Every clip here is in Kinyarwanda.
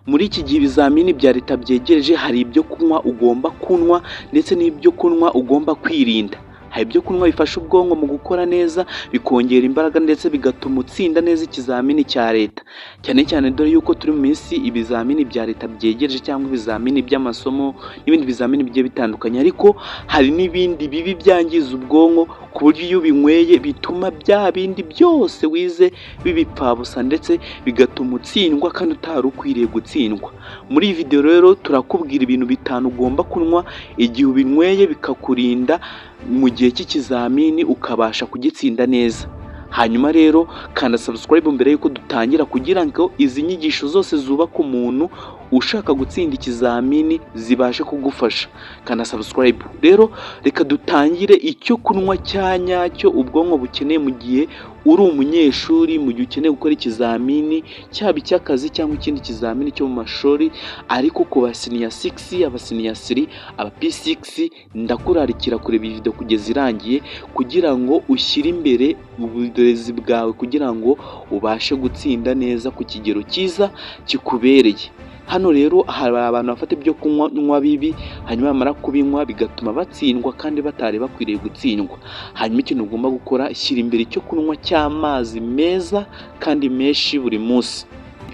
Muri iki gihe ibizamini bya leta byegereje, hari ibyo kunywa ugomba kunywa ndetse n'ibyo kunywa ugomba kwirinda. Hari ibyo kunywa bifasha ubwonko mu gukora neza, bikongera imbaraga ndetse bigatuma utsinda neza ikizamini cya leta, cyane cyane dore yuko turi mu minsi ibizamini bya leta byegereje cyangwa ibizamini by'amasomo n'ibindi bizamini bigiye bitandukanye. Ariko hari n'ibindi bibi byangiza ubwonko ku buryo iyo ubinyweye bituma bya bindi byose wize bibipfabusa ndetse bigatuma utsindwa kandi utari ukwiriye gutsindwa. Muri iyi video rero turakubwira ibintu bitanu ugomba kunywa igihe ubinyweye bikakurinda mu gihe cy'ikizamini ukabasha kugitsinda neza. Hanyuma rero kanda subscribe mbere yuko dutangira kugira ngo izi nyigisho zose zubaka umuntu ushaka gutsinda ikizamini zibashe kugufasha. Kanda subscribe. Rero reka dutangire icyo kunywa cya nyacyo ubwonko bukeneye mu gihe uri umunyeshuri, mu gihe ukeneye gukora ikizamini cyaba icy'akazi cyangwa ikindi kizamini cyo mu mashuri. Ariko ku basiniya 6, abasiniya 3, aba P6 ndakurarikira kureba iyi video kugeza irangiye kugira ngo ushyire imbere uburezi bwawe kugira ngo ubashe gutsinda neza ku kigero cyiza kikubereye. Hano rero hari abantu bafata ibyo kunywa bibi hanyuma bamara kubinywa bigatuma batsindwa kandi batari bakwiriye gutsindwa. Hanyuma ikintu ugomba gukora, shyira imbere icyo kunywa cy'amazi meza kandi menshi buri munsi.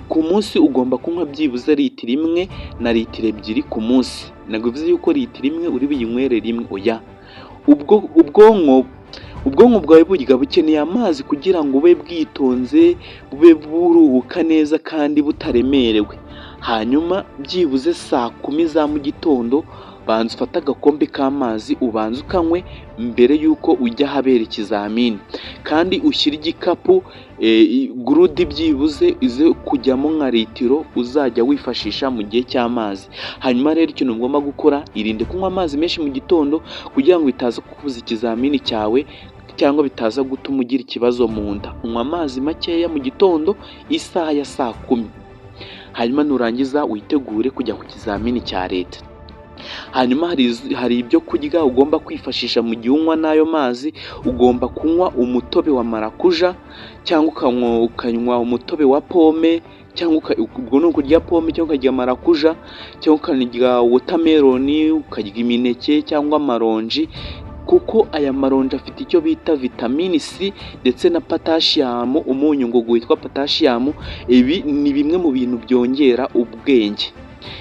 Ku munsi ugomba kunywa byibuze litiro 1 na litiro 2 ku munsi. Ntabwo bivuze yuko litiro 1 uri buyinywere rimwe, oya. Ubwonko bwawe burya bukeneye amazi kugira ngo bube bwitonze, bube buruhuka neza kandi butaremerewe. Hanyuma byibuze saa 10 za mu gitondo banza ufata agakombe k'amazi ubanza ukanywe mbere yuko ujya habera ikizamini, kandi ushyira igikapu gurude byibuze ize kujyamo nka litiro uzajya wifashisha mu gihe cy'amazi. Hanyuma rero ikintu ugomba gukora, irinde kunywa amazi menshi mu gitondo kugira ngo bitaza kukubuza ikizamini cyawe cyangwa bitaza gutuma ugira ikibazo mu nda. Unywa amazi makeya mu gitondo isaha ya saa 10. Hanyuma nurangiza witegure kujya ku kizamini cya leta. Hanyuma hari ibyo kurya ugomba kwifashisha mu gihe unywa n'ayo mazi. Ugomba kunywa umutobe wa marakuja cyangwa ukanywa umutobe wa pome, cyangwa ubwo ni ukurya pome cyangwa ukarya marakuja cyangwa ukarya watermelon, ukarya imineke cyangwa amaronji, kuko aya maronji afite icyo bita vitamini C ndetse na potassium, umunyu ngo witwa potassium. Ibi ni bimwe mu bintu byongera ubwenge.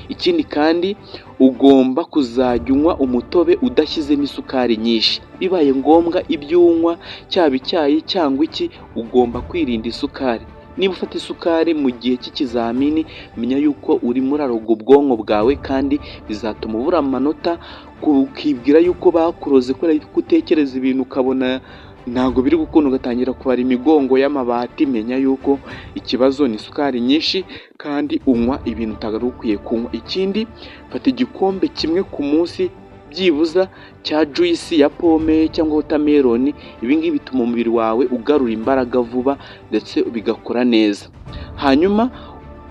Ikindi kandi ugomba kuzajya unywa umutobe udashyizemo isukari nyinshi. Bibaye ngombwa ibyo unywa cyaba icyayi cyangwa iki, ugomba kwirinda isukari. Niba ufata isukari mu gihe cy'ikizamini, menya yuko urimo uraroga ubwonko bwawe kandi bizatuma ubura amanota, ukibwira yuko bakuroze kubera ko utekereza ibintu ukabona ntabwo biri gukunda, ugatangira kubara imigongo y'amabati. Menya yuko ikibazo ni isukari nyinshi kandi unywa ibintu utari ukwiye kunywa. Ikindi, fata igikombe kimwe ku munsi byibuza cya juice ya pome cyangwa watermelon. Ibi ngibi bituma umubiri wawe ugarura imbaraga vuba ndetse bigakora neza. Hanyuma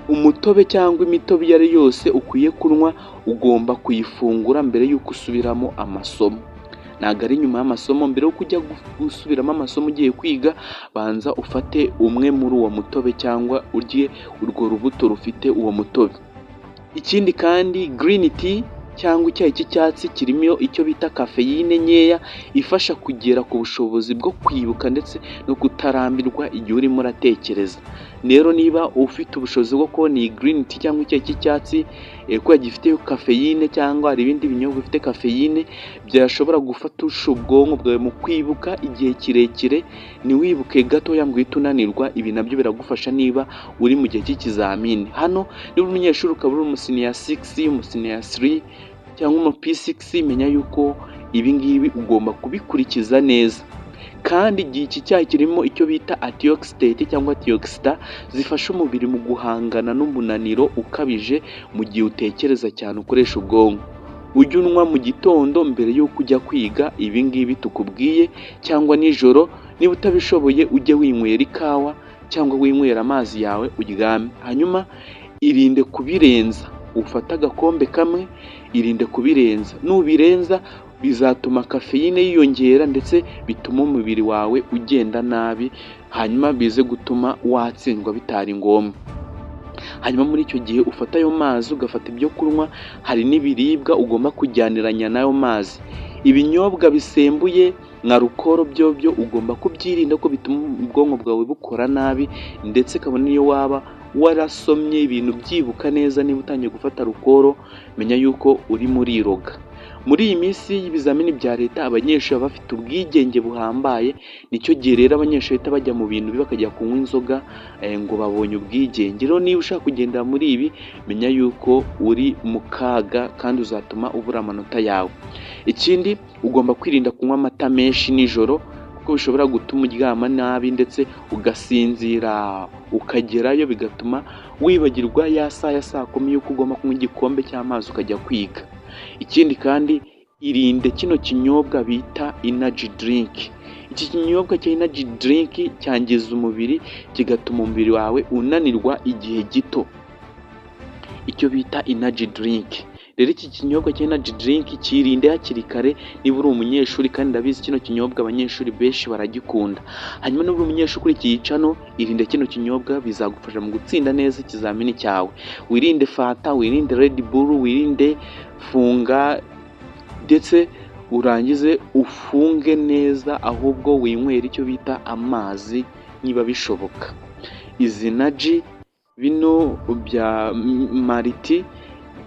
umutobe cyangwa imitobe iyo ari yose ukwiye kunywa ugomba kuyifungura mbere yuko usubiramo amasomo. Ntabwo ari nyuma y'amasomo. Mbere yo kujya gusubiramo amasomo ugiye kwiga, banza ufate umwe muri uwo mutobe cyangwa urye urwo rubuto rufite uwo mutobe. Ikindi kandi, green tea cyangwa icyayi cy'icyatsi kirimo icyo bita kafeyine nkeya, ifasha kugera ku bushobozi bwo kwibuka ndetse no kutarambirwa igihe urimo uratekereza. Rero niba ufite ubushobozi bwo kubona iyi green tea cyangwa icyayi cy'icyatsi kuko gifite kafeyine cyangwa hari ibindi binyobwa bifite kafeyine, byashobora gufatisha ubwonko bwawe mu kwibuka igihe kirekire. Ntiwibuke gatoya ngo uhite unanirwa. Ibi nabyo biragufasha niba uri mu gihe cy'ikizamini. Hano niba umunyeshuri ukaba uri umusiniya 6, umusiniya 3 cyangwa umu P6, menya yuko ibi ngibi ugomba kubikurikiza neza. Kandi igihe iki cyayi kirimo icyo bita antioxidant cyangwa antioxidant zifasha umubiri mu guhangana n'umunaniro ukabije mu gihe utekereza cyane ukoresha ubwonko. Ujye unywa mu gitondo mbere y'uko ujya kwiga ibi ngibi tukubwiye, cyangwa nijoro. Niba utabishoboye ujye winywera ikawa cyangwa winywera amazi yawe uryame. Hanyuma irinde kubirenza. Ufata agakombe kamwe, irinde kubirenza. Nubirenza bizatuma kafeyine yiyongera ndetse bituma umubiri wawe ugenda nabi, hanyuma bize gutuma watsindwa bitari ngombwa. hanyuma muri icyo gihe ufata ayo mazi ugafata ibyo kunywa, hari n'ibiribwa ugomba kujyaniranya n'ayo mazi. Ibinyobwa bisembuye nka rukoro byo ugomba kubyirinda ko bituma ubwonko bwawe bukora nabi, ndetse kabone niyo waba warasomye ibintu byibuka neza, niba utangiye gufata rukoro menya yuko urimo uriroga. Muri iyi minsi y'ibizamini bya leta abanyeshuri baba bafite ubwigenge buhambaye, nicyo gihe rero abanyeshuri bahita bajya mu bintu bakajya kunywa inzoga ngo babonye ubwigenge. Rero niba ushaka kugendera muri ibi menya yuko uri mu kaga kandi uzatuma ubura amanota yawe. Ikindi ugomba kwirinda kunywa amata menshi nijoro kuko bishobora gutuma uryama nabi ndetse ugasinzira ukagerayo, bigatuma wibagirwa ya saa ya saa kumi yuko ugomba kunywa igikombe cy'amazi ukajya kwiga. Ikindi kandi irinde kino kinyobwa bita energy drink. Iki kinyobwa cya energy drink cyangiza umubiri kigatuma umubiri wawe unanirwa igihe gito, icyo bita energy drink. Rero iki kinyobwa cya energy drink kirinde hakiri kare niba uri umunyeshuri, kandi ndabizi kino kinyobwa abanyeshuri benshi baragikunda. Hanyuma niba uri umunyeshuri ukurikiye cano, irinde kino kinyobwa, bizagufasha mu gutsinda neza ikizamini cyawe. Wirinde fanta, wirinde Red Bull, wirinde funga, ndetse urangize ufunge neza, ahubwo winywera icyo bita amazi niba bishoboka. Izi energy bino bya mariti,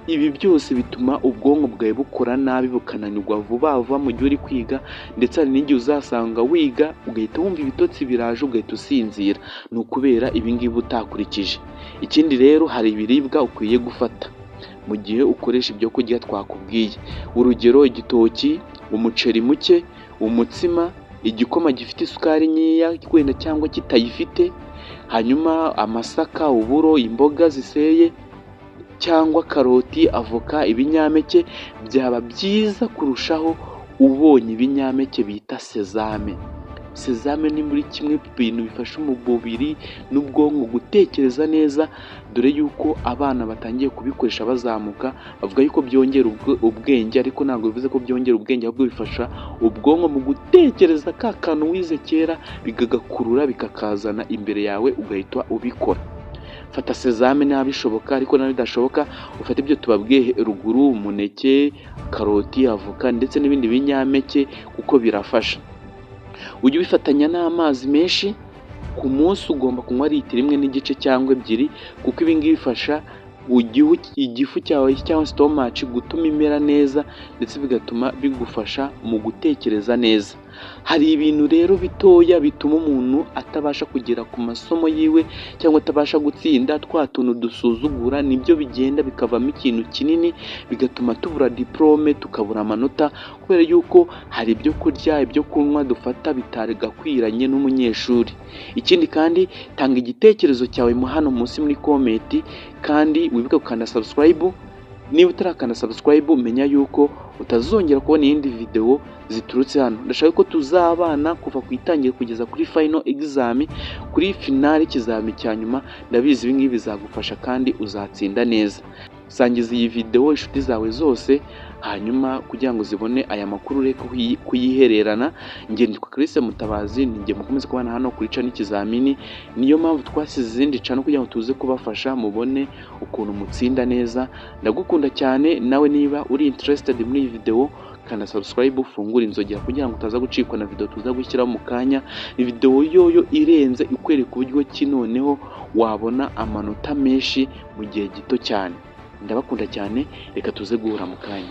ibi byose bituma ubwonko bwawe bukora nabi bukananirwa vuba vuba mu gihe uri kwiga, ndetse hari n'igihe uzasanga wiga ugahita wumva ibitotsi biraje ugahita usinzira, ni ukubera ibi ngibi utakurikije. Ikindi rero hari ibiribwa ukwiye gufata mu gihe ukoresha ibyo kurya twakubwiye, urugero igitoki, umuceri muke, umutsima, igikoma gifite isukari nkeya wenda cyangwa kitayifite, hanyuma amasaka, uburo, imboga ziseye cyangwa karoti, avoka, ibinyampeke. Byaba byiza kurushaho ubonye ibinyampeke bita sezame. Sezame ni muri kimwe mu bintu bifasha umubiri n'ubwonko gutekereza neza, dore yuko abana batangiye kubikoresha bazamuka bavuga yuko byongera ubwenge, ariko ntabwo bivuze ko byongera ubwenge, ahubwo bifasha ubwonko mu gutekereza ka kantu wize kera bikagakurura bikakazana imbere yawe ugahita ubikora. Fata sezame niba bishoboka, ariko nawe bidashoboka ufate ibyo tubabwiye ruguru, umuneke, karoti, avoka ndetse n'ibindi binyampeke kuko birafasha. Ujye ubifatanya n'amazi menshi, ku munsi ugomba kunywa litiro 1.5 cyangwa 2, kuko ibi ngibi bifasha igifu cyawe cyangwa stomach gutuma imera neza, ndetse bigatuma bigufasha mu gutekereza neza. Hari ibintu rero bitoya bituma umuntu atabasha kugera ku masomo yiwe cyangwa atabasha gutsinda, twa tuntu dusuzugura nibyo bigenda bikavamo ikintu kinini, bigatuma tubura diplome, tukabura amanota, kubera yuko hari ibyo kurya, ibyo kunywa dufata bitagakwiranye n'umunyeshuri. Ikindi kandi tanga igitekerezo cyawe hano munsi muri comment, kandi wibuke gukanda subscribe. Niba utarakanda subscribe menya yuko utazongera kubona iyindi video ziturutse hano. Ndashaka ko tuzabana kuva ku itangira kugeza kuri final exam, kuri finale ikizami cya nyuma. Ndabizi ibi ngibi bizagufasha kandi uzatsinda neza. Sangiza iyi video inshuti zawe zose, hanyuma kugira ngo zibone aya makuru reka kuyihererana. Nge nditwa Chris Mutabazi, ninjye mukomeze kubana hano kuri cano ikizamini. Niyo mpamvu twasize izindi cano kugira ngo tuze kubafasha mubone ukuntu mutsinda neza. Ndagukunda cyane, nawe niba uri interested muri iyi video kanda subscribe, ufungure inzogera kugira ngo utaza gucikwa na video tuza gushyiraho mu kanya. Ni video yoyo irenze ikwereka uburyo ki noneho wabona amanota menshi mu gihe gito cyane. Ndabakunda cyane, reka tuze guhura mu kanya.